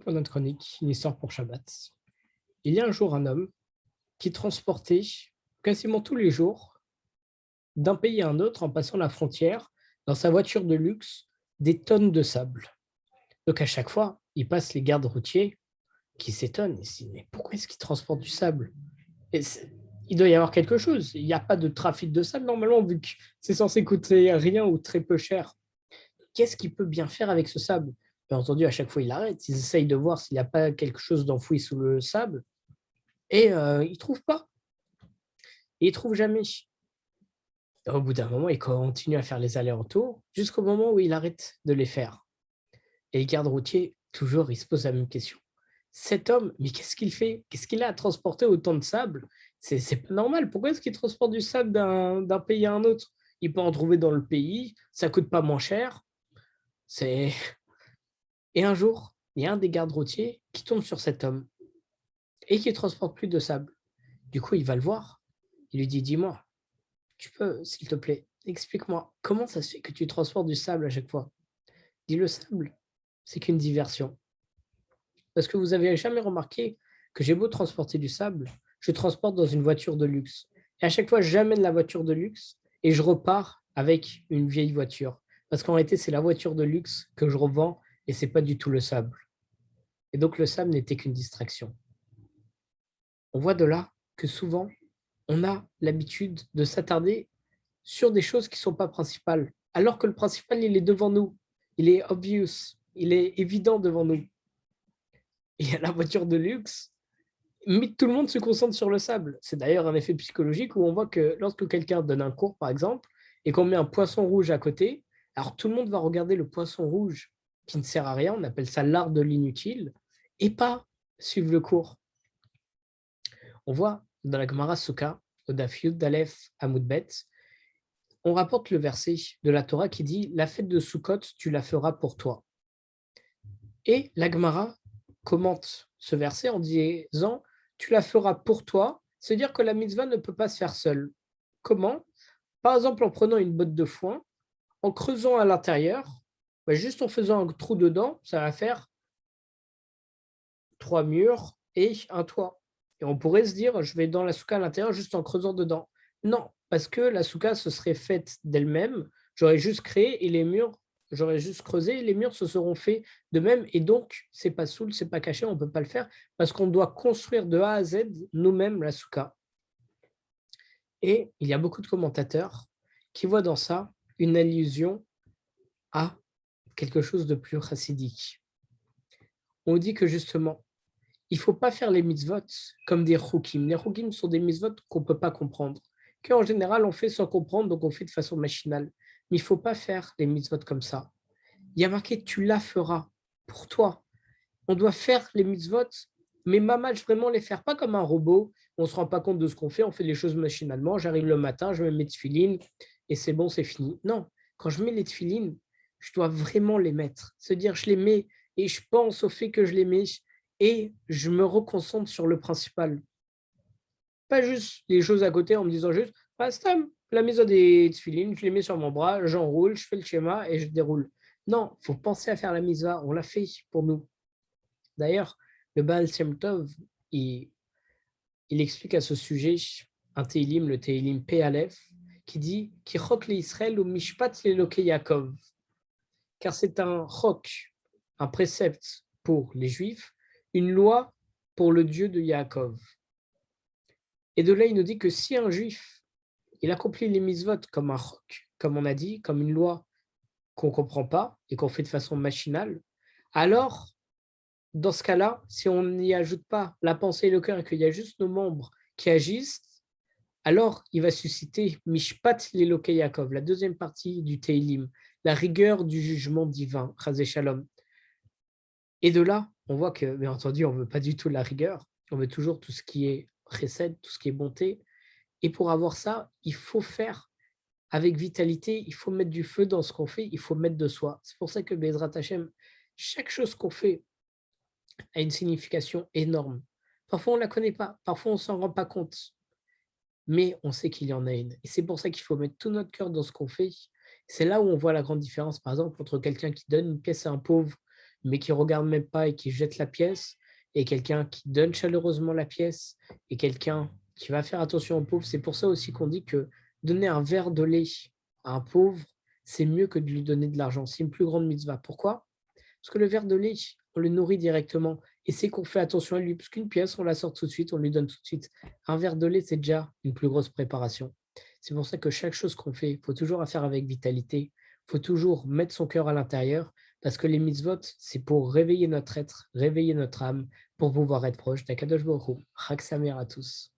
Pour notre chronique, une histoire pour Shabbat. Il y a un jour un homme qui transportait quasiment tous les jours, d'un pays à un autre, en passant la frontière, dans sa voiture de luxe, des tonnes de sable. Donc à chaque fois, il passe les gardes routiers qui s'étonnent. Ils se disent, mais pourquoi est-ce qu'il transporte du sable? Et il doit y avoir quelque chose. Il n'y a pas de trafic de sable normalement, vu que c'est censé coûter rien ou très peu cher. Qu'est-ce qu'il peut bien faire avec ce sable? Bien entendu, à chaque fois, il arrête. Ils essayent de voir s'il n'y a pas quelque chose d'enfoui sous le sable. Et ils ne trouvent pas. Et ils ne trouvent jamais. Et au bout d'un moment, il continue à faire les allers-retours jusqu'au moment où il arrête de les faire. Et les gardes routiers, toujours, ils se posent la même question. Cet homme, mais qu'est-ce qu'il fait? Qu'est-ce qu'il a à transporter autant de sable? C'est pas normal. Pourquoi est-ce qu'il transporte du sable d'un pays à un autre? Il peut en trouver dans le pays, ça coûte pas moins cher. C'est... Et un jour, il y a un des gardes routiers qui tombe sur cet homme et qui ne transporte plus de sable. Du coup, il va le voir. Il lui dit, dis-moi, tu peux, s'il te plaît, explique-moi, comment ça se fait que tu transportes du sable à chaque fois? Dis le sable, c'est qu'une diversion. Parce que vous avez jamais remarqué que j'ai beau transporter du sable, je transporte dans une voiture de luxe. Et à chaque fois, j'amène la voiture de luxe et je repars avec une vieille voiture. Parce qu'en réalité, c'est la voiture de luxe que je revends et c'est pas du tout le sable. Et donc, le sable n'était qu'une distraction. On voit de là que souvent, on a l'habitude de s'attarder sur des choses qui ne sont pas principales, alors que le principal, il est devant nous. Il est obvious, il est évident devant nous. Il y a la voiture de luxe, mais tout le monde se concentre sur le sable. C'est d'ailleurs un effet psychologique où on voit que lorsque quelqu'un donne un cours, par exemple, et qu'on met un poisson rouge à côté, alors tout le monde va regarder le poisson rouge qui ne sert à rien, on appelle ça l'art de l'inutile, et pas suivre le cours. On voit dans la Gemara Souka, au Daf Yud d'Aleph Amoudbet, on rapporte le verset de la Torah qui dit la fête de Sukkot, tu la feras pour toi. Et la Gemara commente ce verset en disant tu la feras pour toi, c'est-à-dire que la mitzvah ne peut pas se faire seule. Comment? Par exemple, en prenant une botte de foin, en creusant à l'intérieur, juste en faisant un trou dedans, ça va faire 3 murs et un toit. Et on pourrait se dire, je vais dans la souka à l'intérieur juste en creusant dedans. Non, parce que la souka se serait faite d'elle-même. J'aurais juste créé et les murs, j'aurais juste creusé et les murs se seront faits de même. Et donc, c'est pas soul, c'est pas caché, on ne peut pas le faire parce qu'on doit construire de A à Z nous-mêmes la souka. Et il y a beaucoup de commentateurs qui voient dans ça une allusion à quelque chose de plus chassidique. On dit que justement, il ne faut pas faire les mitzvot comme des chukim. Les chukim sont des mitzvot qu'on ne peut pas comprendre, qu'en général on fait sans comprendre, donc on fait de façon machinale. Mais il ne faut pas faire les mitzvot comme ça. Il y a marqué tu la feras pour toi. On doit faire les mitzvot, mais mamage vraiment les faire, pas comme un robot. On ne se rend pas compte de ce qu'on fait, on fait les choses machinalement. J'arrive le matin, je mets mes tefilines et c'est bon, c'est fini. Non, quand je mets les tefilines, je dois vraiment les mettre. C'est-à-dire, je les mets et je pense au fait que je les mets et je me reconcentre sur le principal. Pas juste les choses à côté en me disant juste, ah, Stam, la maison des tefilines, je les mets sur mon bras, j'enroule, je fais le schéma et je déroule. Non, il faut penser à faire la mitzvah, on l'a fait pour nous. D'ailleurs, le Baal Shem Tov, il explique à ce sujet un Teilim, le Teilim P. Aleph, qui dit Ki chok le Israël ou mishpat le Yaakov. Car c'est un chok, un précepte pour les Juifs, une loi pour le Dieu de Yaakov. Et de là, il nous dit que si un Juif, il accomplit les mitzvot comme un chok, comme on a dit, comme une loi qu'on ne comprend pas et qu'on fait de façon machinale, alors dans ce cas-là, si on n'y ajoute pas la pensée et le cœur et qu'il y a juste nos membres qui agissent, alors il va susciter Mishpat Leloke Yaakov, la deuxième partie du Teilim, la rigueur du jugement divin, Chazé Shalom. Et de là, on voit que, bien entendu, on ne veut pas du tout la rigueur, on veut toujours tout ce qui est précède, tout ce qui est bonté. Et pour avoir ça, il faut faire avec vitalité, il faut mettre du feu dans ce qu'on fait, il faut mettre de soi. C'est pour ça que Bezrat Hashem, chaque chose qu'on fait, a une signification énorme. Parfois, on ne la connaît pas, parfois, on ne s'en rend pas compte, mais on sait qu'il y en a une. Et c'est pour ça qu'il faut mettre tout notre cœur dans ce qu'on fait. C'est là où on voit la grande différence, par exemple, entre quelqu'un qui donne une pièce à un pauvre, mais qui ne regarde même pas et qui jette la pièce, et quelqu'un qui donne chaleureusement la pièce, et quelqu'un qui va faire attention aux pauvres. C'est pour ça aussi qu'on dit que donner un verre de lait à un pauvre, c'est mieux que de lui donner de l'argent. C'est une plus grande mitzvah. Pourquoi? Parce que le verre de lait, on le nourrit directement et c'est qu'on fait attention à lui. Parce qu'une pièce, on la sort tout de suite, on lui donne tout de suite. Un verre de lait, c'est déjà une plus grosse préparation. C'est pour ça que chaque chose qu'on fait, il faut toujours la faire avec vitalité. Il faut toujours mettre son cœur à l'intérieur parce que les mitzvot, c'est pour réveiller notre être, réveiller notre âme, pour pouvoir être proche d'Akadosh Baruch Hu. Chag Sameach à tous.